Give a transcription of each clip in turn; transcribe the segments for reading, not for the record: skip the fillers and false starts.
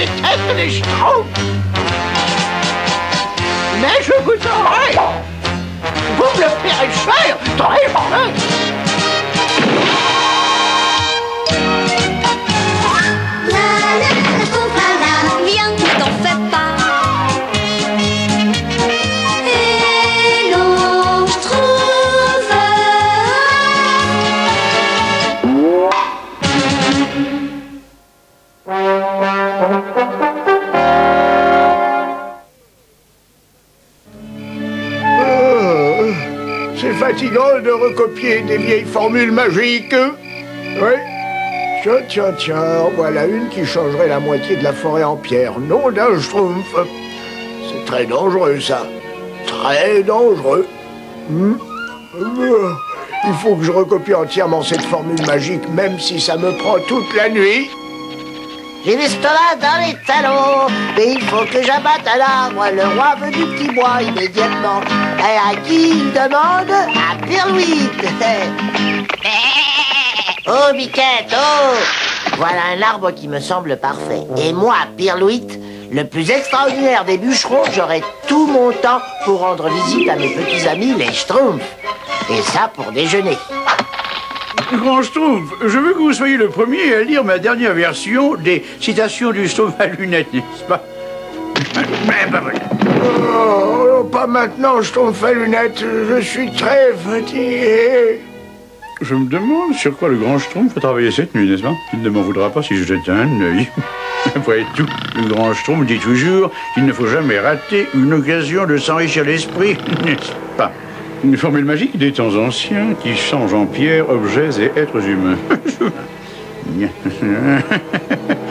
déteste les Schtroumpfs. Mais je vous aurai. Vous me le paierez cher, très cher. Viens, ne t'en fais pas. Hello, Schtroumpf. C'est fatigant de recopier des vieilles formules magiques. Oui. Tiens, voilà une qui changerait la moitié de la forêt en pierre. Nom d'un Schtroumpf. C'est très dangereux, ça. Très dangereux. Il faut que je recopie entièrement cette formule magique, même si ça me prend toute la nuit. J'ai l'estomac dans les talons, mais il faut que j'abatte un arbre. Le roi veut du petit bois immédiatement. Et à qui il demande? À Pirlouit. Oh, Biquette, oh! Voilà un arbre qui me semble parfait. Et moi, Pirlouit, le plus extraordinaire des bûcherons, j'aurai tout mon temps pour rendre visite à mes petits amis, les Schtroumpfs. Et ça pour déjeuner. Grand Schtroumpf, je veux que vous soyez le premier à lire ma dernière version des citations du Schtroumpf à lunettes, n'est-ce pas? Oh, pas maintenant, Schtroumpf à lunettes. Je suis très fatigué. Je me demande sur quoi le grand Schtroumpf a travaillé cette nuit, n'est-ce pas? Il ne m'en voudra pas si je jette un œil. Après tout, le grand Schtroumpf dit toujours qu'il ne faut jamais rater une occasion de s'enrichir l'esprit, n'est-ce pas? Une formule magique des temps anciens qui change en pierre, objets et êtres humains.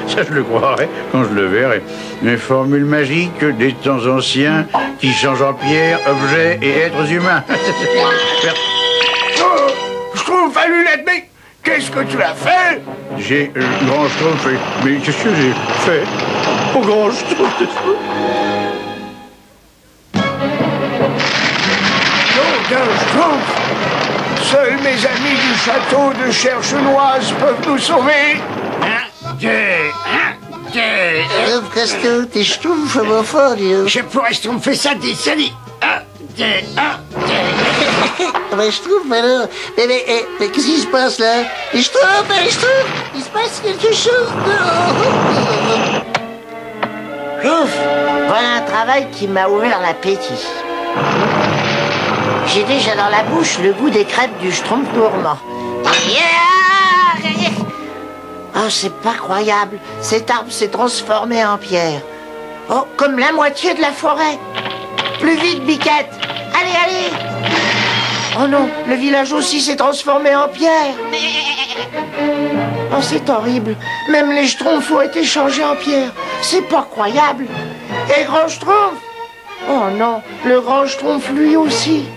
Ça, je le croirais quand je le verrai. Une formule magique des temps anciens qui change en pierre, objets et êtres humains. Schtroumpf à lunettes, mais qu'est-ce que tu as fait? J'ai grand Schtroumpf, mais qu'est-ce que j'ai fait au grand Schtroumpf? Schtroumpf. Seuls mes amis du château de Cherchenoise peuvent nous sauver. Castor, t'es Schtroumpf, mon fort, Dieu. Je pourrais schtroumpfer ça des salis. Mais Schtroumpf, alors. Mais qu'est-ce qui se passe là? Les Schtroumpf, il se passe quelque chose de. Ouf! Voilà un travail qui m'a ouvert l'appétit. J'ai déjà dans la bouche le goût des crêpes du Schtroumpf gourmand. Oh, c'est pas croyable. Cet arbre s'est transformé en pierre. Oh, comme la moitié de la forêt. Plus vite, Biquette. Allez. Oh non, le village aussi s'est transformé en pierre. Oh, c'est horrible. Même les Schtroumpfs ont été changés en pierre. C'est pas croyable. Et Grand Schtroumpf? Oh non, le Grand Schtroumpf lui aussi.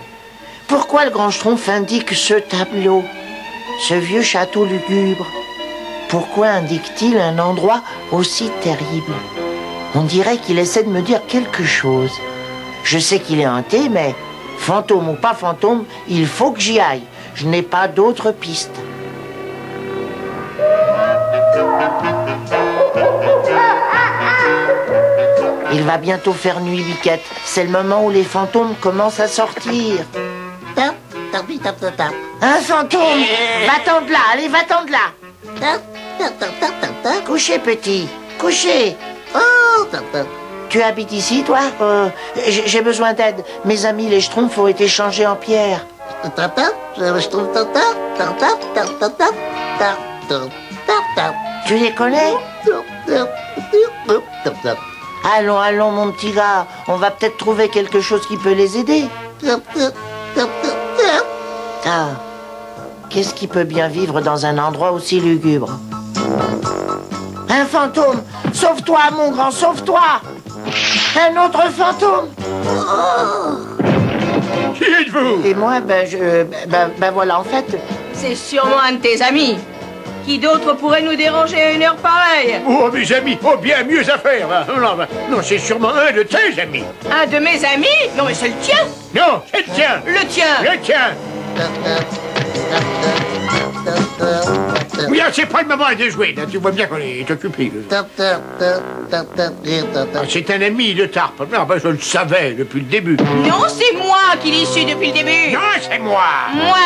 Pourquoi le Grand Schtroumpf indique ce tableau, ce vieux château lugubre? Pourquoi indique-t-il un endroit aussi terrible? On dirait qu'il essaie de me dire quelque chose. Je sais qu'il est hanté, mais fantôme ou pas fantôme, il faut que j'y aille. Je n'ai pas d'autre piste. Il va bientôt faire nuit, Biquette. C'est le moment où les fantômes commencent à sortir. Un fantôme! Va-t'en de là, allez, va-t'en de là! Couchez, petit, couchez! Tu habites ici, toi? J'ai besoin d'aide. Mes amis, les Schtroumpfs, ont été changés en pierre. Tu les connais? Allons, mon petit gars. On va peut-être trouver quelque chose qui peut les aider. Ah, qu'est-ce qui peut bien vivre dans un endroit aussi lugubre? Un fantôme! Sauve-toi, mon grand, sauve-toi! Un autre fantôme! Qui êtes-vous? Et moi, voilà, en fait... C'est sûrement un de tes amis. Qui d'autre pourrait nous déranger à une heure pareille? Oh, mes amis, oh, bien mieux à faire. Non, c'est sûrement un de tes amis. Un de mes amis? Non, mais c'est le tien. Non, c'est le tien. Le tien. Le tien. Oui, c'est pas le moment de jouer, là. Tu vois bien qu'on est occupé. C'est un ami de Tarp. Non, ben, je le savais depuis le début. Non, c'est moi qui l'ai su depuis le début. Non, c'est moi. Moi.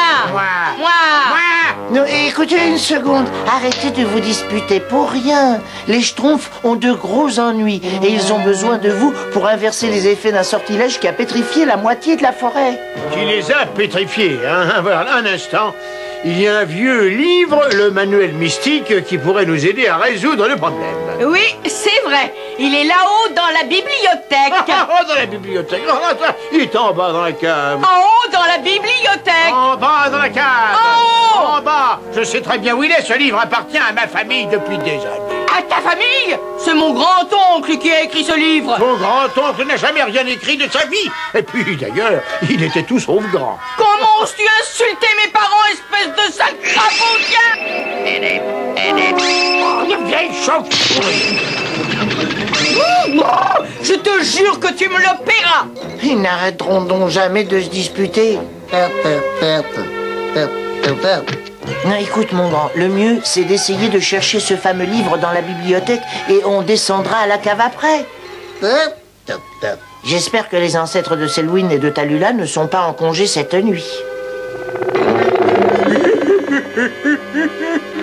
Non, écoutez une seconde. Arrêtez de vous disputer pour rien. Les Schtroumpfs ont de gros ennuis et ils ont besoin de vous pour inverser les effets d'un sortilège qui a pétrifié la moitié de la forêt. Qui les a pétrifiés, hein. Voilà, un instant. Il y a un vieux livre, le manuel mystique, qui pourrait nous aider à résoudre le problème. Oui, c'est vrai. Il est là-haut dans la bibliothèque. Oh, dans la bibliothèque. Oh, attends, il est en bas dans la cave. En haut dans la bibliothèque. En bas dans la cave. En haut. En bas. Je sais très bien où il est. Ce livre appartient à ma famille depuis des années. À ta famille? C'est mon grand-oncle qui a écrit ce livre. Ton grand-oncle n'a jamais rien écrit de sa vie. Et puis, d'ailleurs, il était tout sauf grand. Comment oses-tu insulter mes parents, espèce de sale crapaudien? Une vieille choc. Je te jure que tu me le paieras. Ils n'arrêteront donc jamais de se disputer. Non, écoute mon grand, le mieux c'est d'essayer de chercher ce fameux livre dans la bibliothèque et on descendra à la cave après. J'espère que les ancêtres de Selwyn et de Tallulah ne sont pas en congé cette nuit.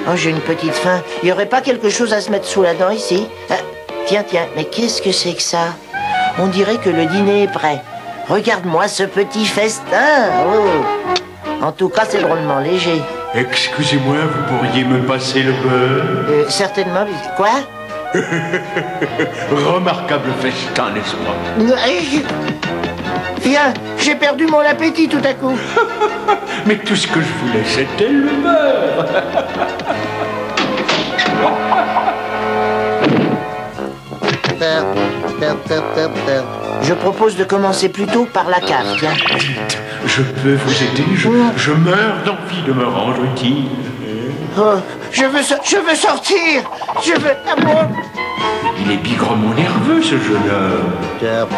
Oh, j'ai une petite faim. Il n'y aurait pas quelque chose à se mettre sous la dent ici? Tiens, mais qu'est-ce que c'est que ça? On dirait que le dîner est prêt. Regarde-moi ce petit festin. Oh. En tout cas, c'est drôlement léger. Excusez-moi, vous pourriez me passer le beurre? Certainement. Quoi? Remarquable festin, n'est-ce pas? Viens, j'ai perdu mon appétit tout à coup. Mais tout ce que je voulais, c'était le beurre. Je propose de commencer plutôt par la cave, tiens. Dites, je peux vous aider? Je meurs d'envie de me rendre utile. Oh, je veux sortir. Je veux... Il est bigrement nerveux, ce jeune homme.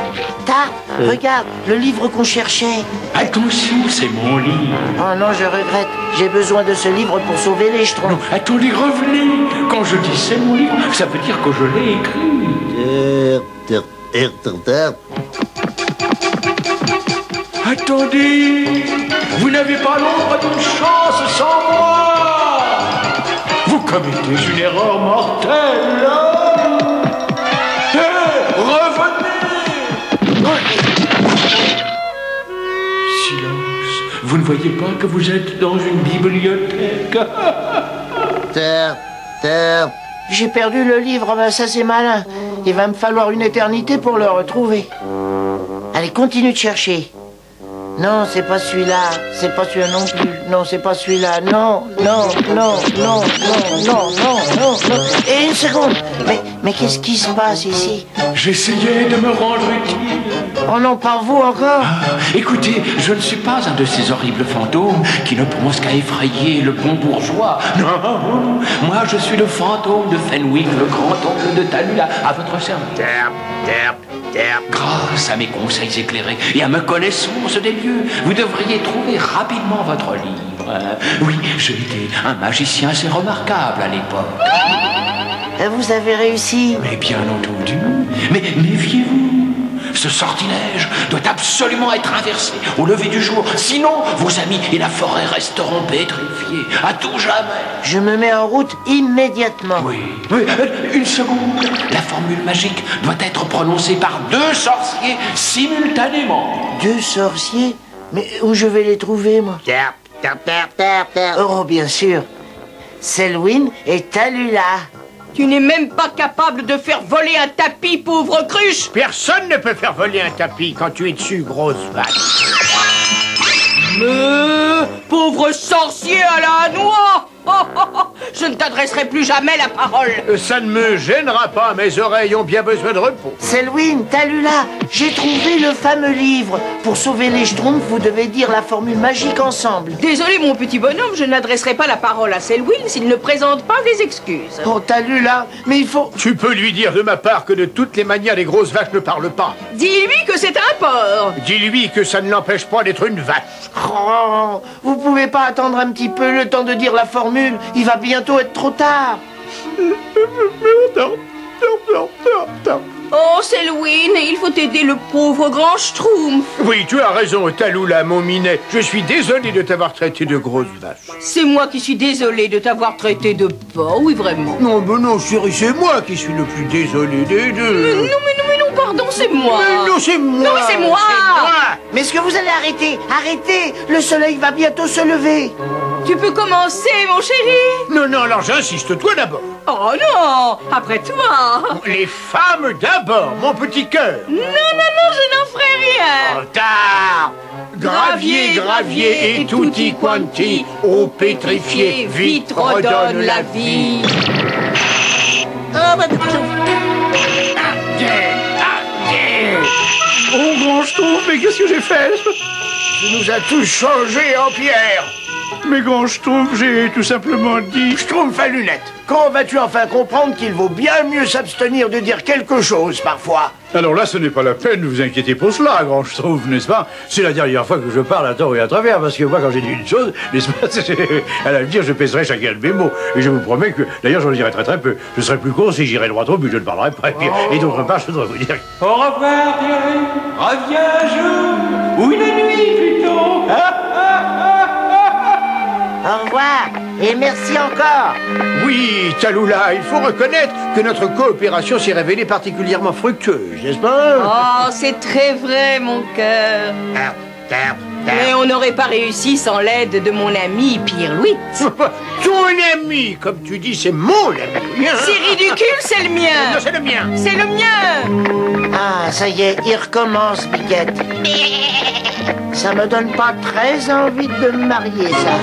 Regarde, le livre qu'on cherchait. Attention, c'est mon livre. Oh non, je regrette. J'ai besoin de ce livre pour sauver les Schtroumpfs. Non, attendez, revenez. Quand je dis c'est mon livre, ça veut dire que je l'ai écrit. Attendez, vous n'avez pas l'ombre d'une chance sans moi. Vous commettez une erreur mortelle. Silence. Vous ne voyez pas que vous êtes dans une bibliothèque? J'ai perdu le livre, ben ça c'est malin. Il va me falloir une éternité pour le retrouver. Allez, continue de chercher. Non, c'est pas celui-là. C'est pas celui-là non plus. Non, c'est pas celui-là. Non. Et une seconde. Mais qu'est-ce qui se passe ici? J'essayais de me rendre utile. Oh non, pas vous encore? Écoutez, je ne suis pas un de ces horribles fantômes qui ne pensent qu'à effrayer le bon bourgeois. Non, moi je suis le fantôme de Fenwick, le grand-oncle de Tallulah, à votre service. Grâce à mes conseils éclairés et à ma connaissance des lieux, vous devriez trouver rapidement votre livre. Oui, j'ai été un magicien assez remarquable à l'époque. Vous avez réussi? Mais bien entendu. Mais méfiez-vous. Ce sortilège doit absolument être inversé au lever du jour. Sinon, vos amis et la forêt resteront pétrifiés à tout jamais. Je me mets en route immédiatement. Oui, une seconde. La formule magique doit être prononcée par 2 sorciers simultanément. 2 sorciers? Mais où je vais les trouver, moi? Oh, bien sûr. Selwyn et Tallulah. Tu n'es même pas capable de faire voler un tapis, pauvre cruche. Personne ne peut faire voler un tapis quand tu es dessus, grosse vache. Pauvre sorcier à la noix. Je ne t'adresserai plus jamais la parole. Ça ne me gênera pas, mes oreilles ont bien besoin de repos. Selwyn, t'as lu là? J'ai trouvé le fameux livre. Pour sauver les Schtroumpfs, vous devez dire la formule magique ensemble. Désolé, mon petit bonhomme, je n'adresserai pas la parole à Selwyn s'il ne présente pas des excuses. Oh, t'as lu là? Mais il faut... Tu peux lui dire de ma part que de toutes les manières, les grosses vaches ne parlent pas. Dis-lui que c'est un porc. Dis-lui que ça ne l'empêche pas d'être une vache. Oh, vous pouvez pas attendre un petit peu le temps de dire la formule? Il va bientôt être trop tard. Oh, Selwyn, il faut aider le pauvre grand Schtroumpf. Oui, tu as raison, Tallulah, mon minet. Je suis désolé de t'avoir traité de grosse vache. C'est moi qui suis désolé de t'avoir traité de porc, oui, vraiment. Non, mais non, chérie, c'est moi qui suis le plus désolé des deux. Non, pardon, c'est moi. Mais non, c'est moi. Non, mais c'est moi. Mais est-ce que vous allez arrêter? Arrêtez! Le soleil va bientôt se lever. Tu peux commencer, mon chéri. Non, alors j'insiste, toi d'abord. Oh non, après toi. Les femmes d'abord, mon petit cœur. Non, je n'en ferai rien. Tard. Gravier et tutti quanti, eau pétrifiée, vite redonne la vie. Oh, grand Schtroumpf, mais qu'est-ce que j'ai fait? Tu nous as tous changés en pierre. Mais grand Schtroumpf, j'ai tout simplement dit... Schtroumpf à lunettes. Quand vas-tu enfin comprendre qu'il vaut bien mieux s'abstenir de dire quelque chose parfois? Alors là, ce n'est pas la peine de vous inquiéter pour cela, grand Schtroumpf, n'est-ce pas? C'est la dernière fois que je parle à tort et à travers, parce que moi, quand j'ai dit une chose, n'est-ce pas, à l'avenir, je pèserai chacun de mes mots. Et je vous promets que, d'ailleurs, j'en dirai très peu. Je serai plus con si j'irai droit au but, je ne parlerai pas. Et d'autre part, je dois vous dire... Au revoir, Thierry. Reviens un jour, ou une nuit plutôt. Au revoir et merci encore. Oui, Tallulah, il faut reconnaître que notre coopération s'est révélée particulièrement fructueuse, n'est-ce pas? Oh, c'est très vrai, mon cœur. Mais on n'aurait pas réussi sans l'aide de mon ami Pierre-Louis. Ton ami, comme tu dis, c'est mon ami. C'est ridicule, c'est le mien. Non, c'est le mien. C'est le mien. Ah, ça y est, il recommence, Biquette. Ça me donne pas très envie de me marier, ça.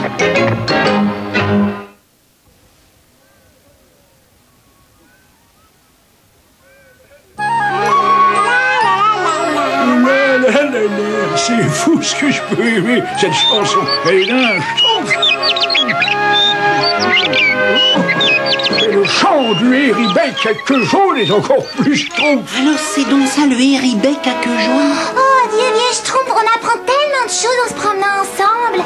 C'est fou ce que je peux aimer, cette chanson. Elle est dingue. Et le chant du Héribec à queue jaune est encore plus Schtroumpf. Alors c'est donc ça le Héribec à queue jaune? Oh, vieux Schtroumpf, on apprend tellement de choses en se promenant ensemble.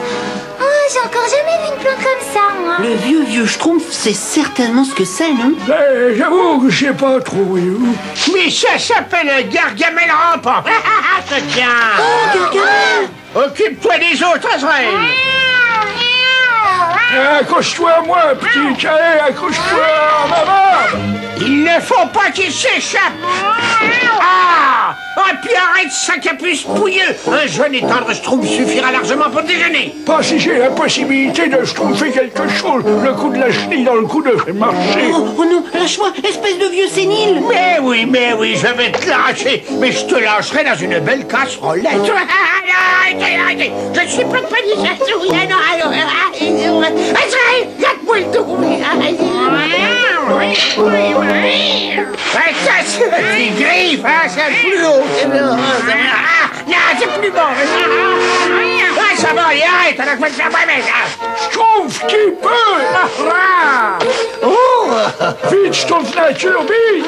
Oh, j'ai encore jamais vu une plante comme ça, moi. Le vieux Schtroumpf, c'est certainement ce que c'est, non? J'avoue que je sais pas trop, voyez-vous. Mais ça s'appelle un Gargamel rampant. Ça tient. Oh, Gargamel! Occupe-toi des autres, Azraël. Accroche-toi à moi, petit carré, accroche-toi à ma barbe. Il ne faut pas qu'il s'échappe. Ah! Oh, puis arrête ça, capuce pouilleux. Un jeune et tendre Schtroumpf suffira largement pour déjeuner. Pas si j'ai la possibilité de Schtroumpfer quelque chose. Le coup de la chenille dans le cou devrait marcher. Oh non, lâche-moi, espèce de vieux sénile! Mais oui, je vais te lâcher. Mais je te lâcherai dans une belle casserolette. Arrêtez. Je ne suis pas de panique. Gâte-moi le dos. Ça, c'est des griffes, hein, c'est plus haut. Non, c'est plus bon. Ça va, et arrête, à la fois de faire Schtroumpf qui peut. Oh, vite, Schtroumpf nature, vite.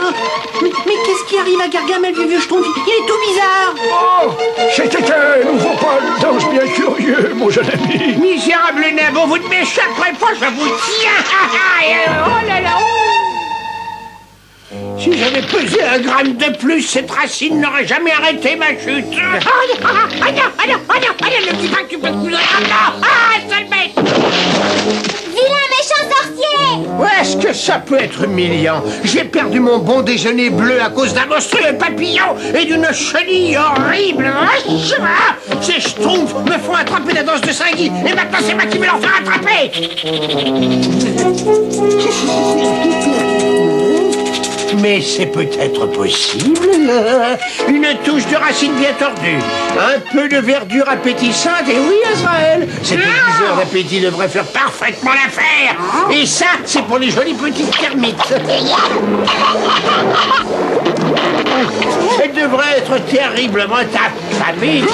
Mais qu'est-ce qui arrive à Gargamel, vieux Schtroumpf? Il est tout bizarre! Oh, c'était un nouveau pas de danse bien curieux, mon jeune ami. Misérable nain, vous ne m'échapperez pas, je vous tiens. Oh là là. Si j'avais pesé un gramme de plus, cette racine n'aurait jamais arrêté ma chute. Le petit pas que tu peux plus... sale bête. Vilain méchant sorcier! Est-ce que ça peut être humiliant? J'ai perdu mon bon déjeuner bleu à cause d'un monstrueux papillon et d'une chenille horrible. Ces Schtroumpfs me font attraper la danse de Saint-Guy et maintenant c'est moi qui vais leur faire attraper. Mais c'est peut-être possible. Une touche de racine bien tordue, un peu de verdure appétissante, et oui, Azraël, cette heure d'appétit devrait faire parfaitement l'affaire. Et ça, c'est pour les jolies petites termites. Elle devrait être terriblement affamée. Non.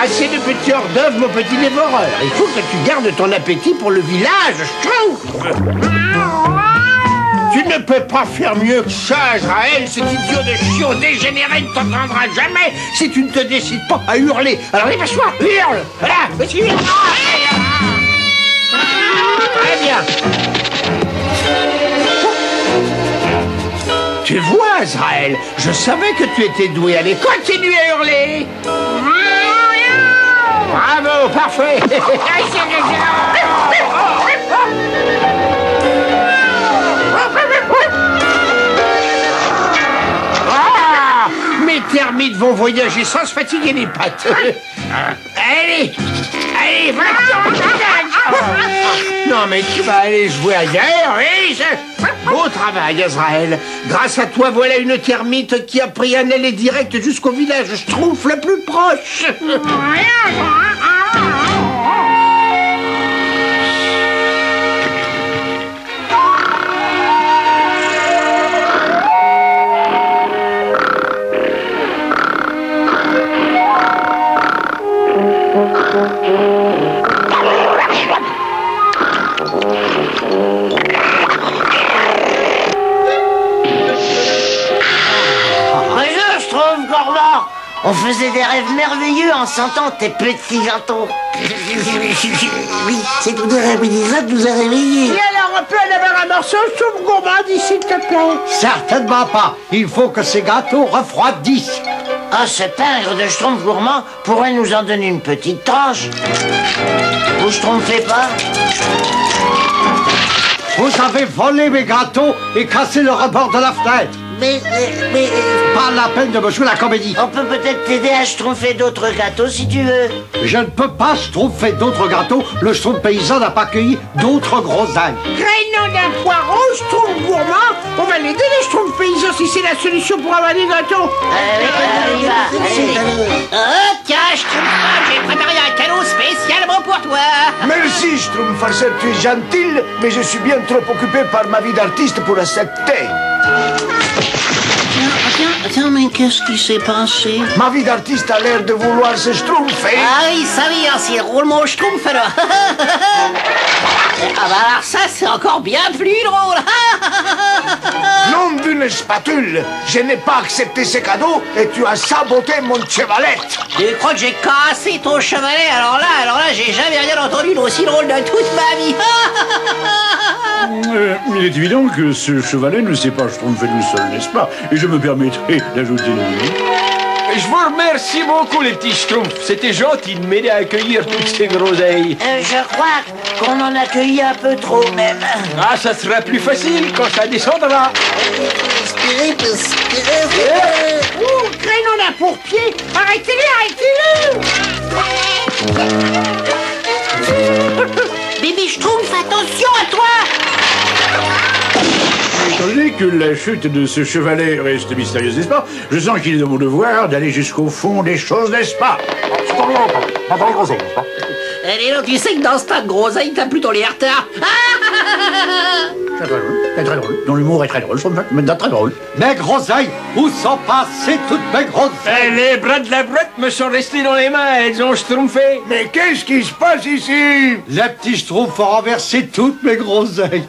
Assez de petits hors-d'œuvre, mon petit dévoreur. Il faut que tu gardes ton appétit pour le village, Schtroumpf. Tu ne peux pas faire mieux que ça, Azraël. Cet idiot de chiot dégénéré ne t'entendra jamais si tu ne te décides pas à hurler. Alors dépêche-toi, hurle. Voilà, vas-y, hurle. Très bien. Tu vois, Azraël, je savais que tu étais doué. Allez, continue à hurler. Bravo, parfait. Mes termites vont voyager sans se fatiguer les pattes. Allez, va. Non, mais tu vas aller jouer ailleurs, oui. Beau travail, Azraël. Grâce à toi, voilà une termite qui a pris un aller direct jusqu'au village Schtroumpf le plus proche. On faisait des rêves merveilleux en sentant tes petits gâteaux. Oui, c'est tout de réveiller ça nous a réveillés. Et alors, on peut en avoir un morceau, Schtroumpf gourmand, s'il te plaît? Certainement pas. Il faut que ces gâteaux refroidissent. Ah, ce pingre de Schtroumpf gourmand pourrait nous en donner une petite tranche. Vous Schtroumpfez pas? Vous avez volé mes gâteaux et cassé le rebord de la fenêtre. Mais... Pas la peine de me jouer la comédie. On peut peut-être t'aider à schtroumpfer d'autres gâteaux si tu veux. Je ne peux pas schtroumpfer d'autres gâteaux. Le Schtroumpf paysan n'a pas cueilli d'autres groseilles. Créneau d'un poireau, Schtroumpf gourmand. On va l'aider, le Schtroumpf paysan, si c'est la solution pour avoir des gâteaux. Tiens, Schtroumpf, j'ai préparé un cadeau spécialement pour toi. Merci, Schtroumpf farceur, tu es gentil, mais je suis bien trop occupé par ma vie d'artiste pour accepter. Tiens, mais qu'est-ce qui s'est passé? Ma vie d'artiste a l'air de vouloir se schtroumpfer. Ah oui, ça vient, c'est roule mon Schtroumpf alors. Ah bah alors ça, c'est encore bien plus drôle. Nom d'une spatule, je n'ai pas accepté ces cadeaux et tu as saboté mon chevalette. Tu crois que j'ai cassé ton chevalet? Alors là, j'ai jamais rien entendu d'aussi drôle de toute ma vie. Il est évident que ce chevalet ne s'est pas schtroumpfé tout seul, n'est-ce pas? Et je me permettrai d'ajouter une minute. Je vous remercie beaucoup, les petits Schtroumpfs. C'était gentil de m'aider à accueillir toutes ces groseilles. Je crois qu'on en a cueilli un peu trop, même. Ah, ça sera plus facile quand ça descendra. Créneau d'un pourpier. Arrêtez-le. Bébé Schtroumpf, attention à toi. Étant donné que la chute de ce chevalet reste mystérieuse, n'est-ce pas? Je sens qu'il est de mon devoir d'aller jusqu'au fond des choses, n'est-ce pas? Allez, donc tu sais que dans ce tas de groseilles, t'as plutôt les retards. C'est très drôle. Dont l'humour est très drôle, mais très drôle. Mes groseilles, où sont passées toutes mes groseilles? Les bras de la brouette me sont restés dans les mains, elles ont schtroumpfé. Mais qu'est-ce qui se passe ici? Les petits Schtroumpfs ont renversé toutes mes groseilles.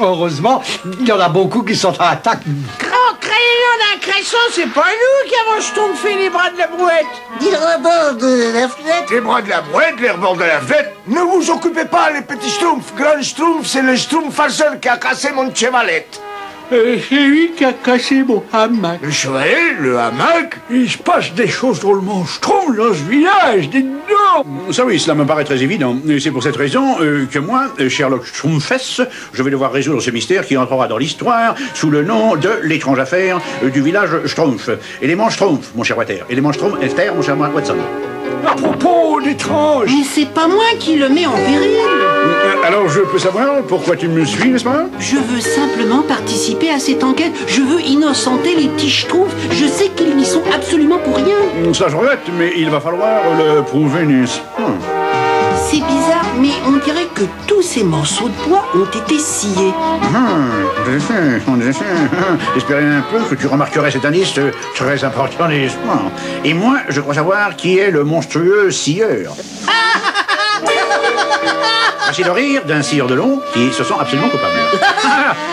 Heureusement, il y en a beaucoup qui sont à l'attaque. Grand créneau d'un cresson, c'est pas nous qui avons schtroumpfé les bras de la brouette. Dis le rebord de la fenêtre. Les bras de la brouette, les rebords de la fenêtre. Ne vous occupez pas, les petits Schtroumpfs. Grand Schtroumpf, c'est le Schtroumpf farceur qui a cassé mon chevalette. C'est lui qui a cassé mon hamac. Le chevalet, le hamac? Il se passe des choses drôlement schtroumpfs dans ce village, dites donc. Ça oui, cela me paraît très évident. Et c'est pour cette raison que moi, Sherlock Schtroumpfess, je vais devoir résoudre ce mystère qui entrera dans l'histoire sous le nom de l'étrange affaire du village Schtroumpf. Élément Schtroumpf, mon cher Water. Élément Schtroumpf, mon cher Watson. À propos d'étrange. Mais c'est pas moi qui le mets en péril. Alors je peux savoir pourquoi tu me suis, n'est-ce pas? Je veux simplement participer à cette enquête. Je veux innocenter les petits schtroumpfs. Je sais qu'ils n'y sont absolument pour rien. Ça je regrette, mais il va falloir le prouver, n'est-ce pas? C'est bizarre, mais on dirait que tous ces morceaux de bois ont été sciés. J'espérais un peu que tu remarquerais cet indice très important, n'est-ce pas? Et moi, je crois savoir qui est le monstrueux scieur. Voici le rire d'un scieur de long qui se sent absolument coupable.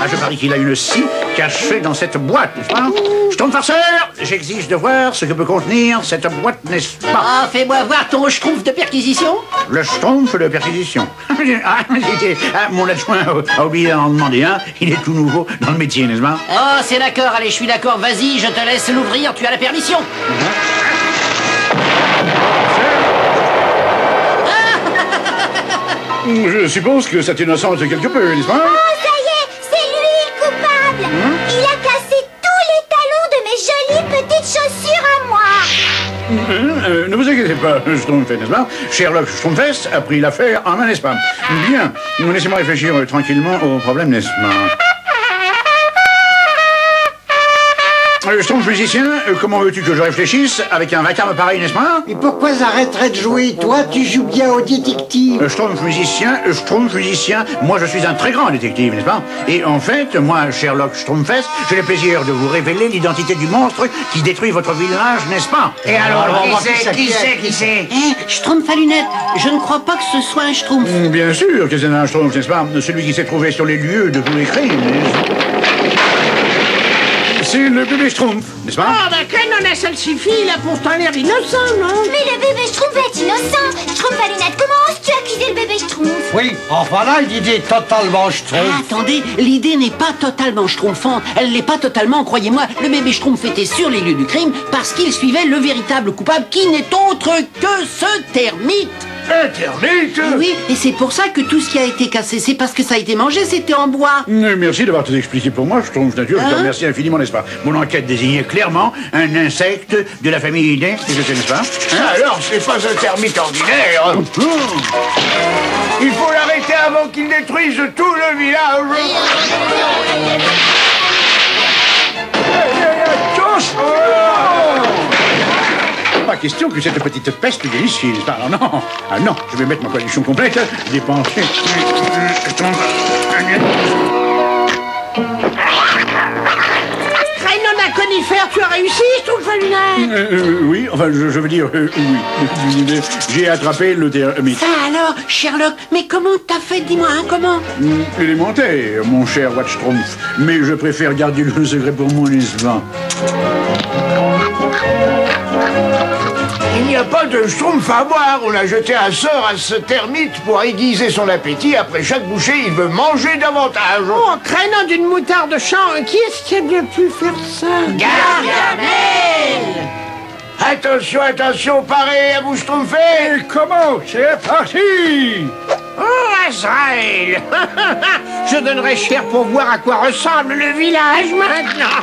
Je parie qu'il a une scie cachée dans cette boîte, n'est-ce pas? Schtroumpf farceur, j'exige de voir ce que peut contenir cette boîte, n'est-ce pas? Ah, fais-moi voir ton schtroumpf de perquisition. Le schtroumpf de perquisition. Mon adjoint a oublié d'en demander un. Il est tout nouveau dans le métier, n'est-ce pas? Oh, c'est d'accord, allez, je suis d'accord. Vas-y, je te laisse l'ouvrir, tu as la permission. Je suppose que ça t'innocente quelque peu, n'est-ce pas? Oh, ça y est, c'est lui le coupable. Il a cassé tous les talons de mes jolies petites chaussures à moi. Ne vous inquiétez pas, Schtroumpf, n'est-ce pas? Sherlock Schtroumpfest a pris l'affaire en main, n'est-ce pas? Bien, laissez-moi réfléchir tranquillement au problème, n'est-ce pas? Schtroumpf musicien, comment veux-tu que je réfléchisse avec un vacarme pareil, n'est-ce pas? Et pourquoi j'arrêterais de jouer? Toi, tu joues bien au détective. Schtroumpf musicien, moi je suis un très grand détective, n'est-ce pas? Et en fait, moi, Sherlock Schtroumpfest, j'ai le plaisir de vous révéler l'identité du monstre qui détruit votre village, n'est-ce pas? Et alors, qui c'est Schtroumpf à lunettes. Je ne crois pas que ce soit un schtroumpf. Bien sûr que c'est un Schtroumpf, n'est-ce pas? Celui qui s'est trouvé sur les lieux de tous les crimes. C'est le bébé Schtroumpf, n'est-ce pas? Ah, Canon, ça le suffit, il a pourtant l'air innocent, non? Mais le bébé Schtroumpf est innocent. Schtroumpf à lunettes, comment oses-tu accuser le bébé Schtroumpf? Oui, enfin là, l'idée est totalement schtroumpf. Ah, attendez, l'idée n'est pas totalement schtroumpfante. Elle n'est pas totalement, croyez-moi. Le bébé schtroumpf était sur les lieux du crime parce qu'il suivait le véritable coupable qui n'est autre que ce termite. Internet? Oui, et c'est pour ça que tout ce qui a été cassé, c'est parce que ça a été mangé, c'était en bois. Merci d'avoir tout expliqué pour moi, Schtroumpf nature. Je te remercie infiniment, n'est-ce pas? Mon enquête désignait clairement un insecte de la famille des, n'est-ce pas? Alors, c'est pas un termite ordinaire. Il faut l'arrêter avant qu'il détruise tout le village. Pas question que cette petite peste vienne n'est-ce pas? Alors non, non, je vais mettre ma collection complète, dépenser. Raymond conifère, tu as réussi, Schtroumpf à lunettes? Oui, enfin, je veux dire, oui. J'ai attrapé le termite. Ça alors, Sherlock, mais comment t'as fait? Dis-moi, hein, comment? Élémentaire, mon cher Schtroumpf. Mais je préfère garder le secret pour moi, n'est-ce pas? Il n'y a pas de Schtroumpf à boire. On a jeté un sort à ce termite pour aiguiser son appétit. Après chaque bouchée, il veut manger davantage. Oh, traînant d'une moutarde champ, qui est-ce qui a bien pu faire ça? Gargamel! Attention, attention, parez à vous schtroumpfer. Et comment? C'est parti! Oh, Azraël! Je donnerais cher pour voir à quoi ressemble le village maintenant.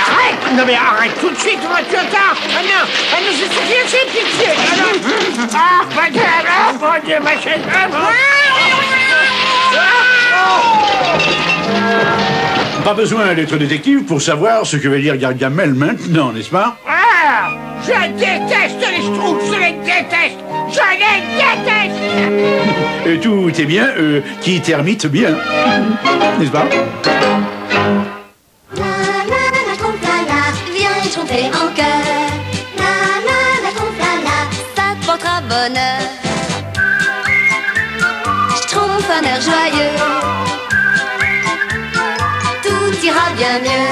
Arrête! Non mais arrête tout de suite, tu attends! Ah non, c'est suffit, c'est pitié! Pas de alors, mon Dieu, ma chaîne! Pas besoin d'être détective pour savoir ce que veut dire Gargamel maintenant, n'est-ce pas? Ah! Je déteste les schtroumpfs, je les déteste! Je les déteste! Et tout est bien, qui termite bien, n'est-ce pas? Chanter en chœur, la conflala, ça te portera bonheur. Schtroumpf un air joyeux, tout ira bien mieux.